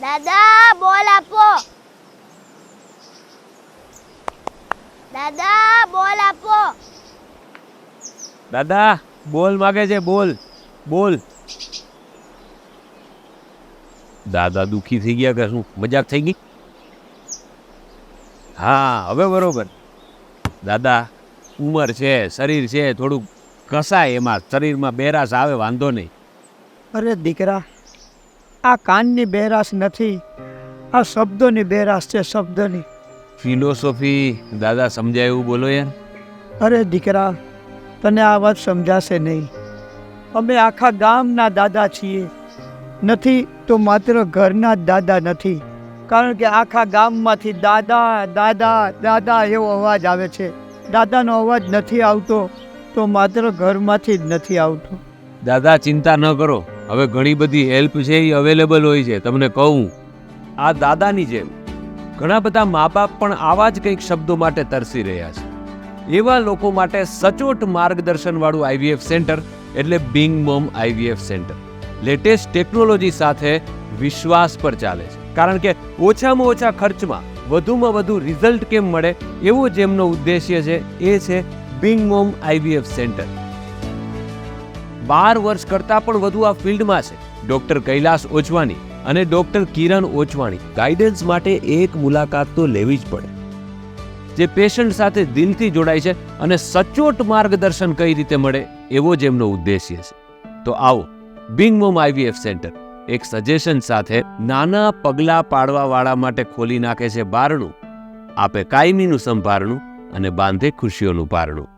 દાદા બોલ આપો. દાદા બોલ આપો. દાદા બોલ માગે છે, બોલ બોલ. દાદા દુખી થઈ ગયા કે શું? મજાક થઈ ગઈ? હા હવે બરોબર. દાદા ઉંમર છે, શરીર છે, થોડુંક કસાય, એમાં શરીરમાં બેરાશ આવે, વાંધો નહીં. અરે દીકરા, આ કાનની બેરાશ નથી, આ શબ્દોની બેરાશ છે, શબ્દની. ફિલોસોફી દાદા સમજાય એવું બોલો યાર. અરે દીકરા, તને આ વાત સમજાશે નહીં. અમે આખા ગામના દાદા છીએ, નથી તો માત્ર ઘરના જ દાદા નથી, કારણ કે આખા ગામમાંથી દાદા દાદા દાદા એવો અવાજ આવે છે. દાદાનો અવાજ નથી આવતો તો માત્ર ઘરમાંથી જ નથી આવતો. દાદા ચિંતા ન કરો, હવે ઘણી બધી હેલ્પ છે એ અવેલેબલ હોય છે. તમને કહું, આ દાદાની જેમ ઘણા બધા મા બાપ પણ આવા જ કંઈક શબ્દો માટે તરસી રહ્યા છે. એવા લોકો માટે સચોટ માર્ગદર્શનવાળું આઈવીએફ સેન્ટર એટલે Bing mom IVF centre latest technology સાથે વિશ્વાસ પર ચાલે છે. કારણ કે ઓછામાં ઓછા ખર્ચમાં વધુમાં વધુ રિઝલ્ટ કેમ મળે, એવો જેમનો ઉદ્દેશ્ય છે એ છે બિંગ મોમ આઈવીએફ સેન્ટર. 12 વર્ષ કરતાં પણ વધુ આ ફિલ્ડમાં છે ડૉક્ટર કૈલાસ ઓચવાની અને ડૉક્ટર કિરણ ઓચવાણી. ગાઈડન્સ માટે એક મુલાકાત તો લેવી જ પડે. જે પેશન્ટ સાથે દિલથી જોડાય છે અને સચોટ માર્ગદર્શન કઈ રીતે મળે એવો જ એમનો ઉદ્દેશ્ય છે. તો આવો, બિંગ મોમ આઈવીએફ સેન્ટર એક સજેશન સાથે નાના પગલાં પાડવાવાળા માટે ખોલી નાખે છે બારણું. આપે કાયમીનું સંભારણું અને બાંધે ખુશીઓનું પારણું.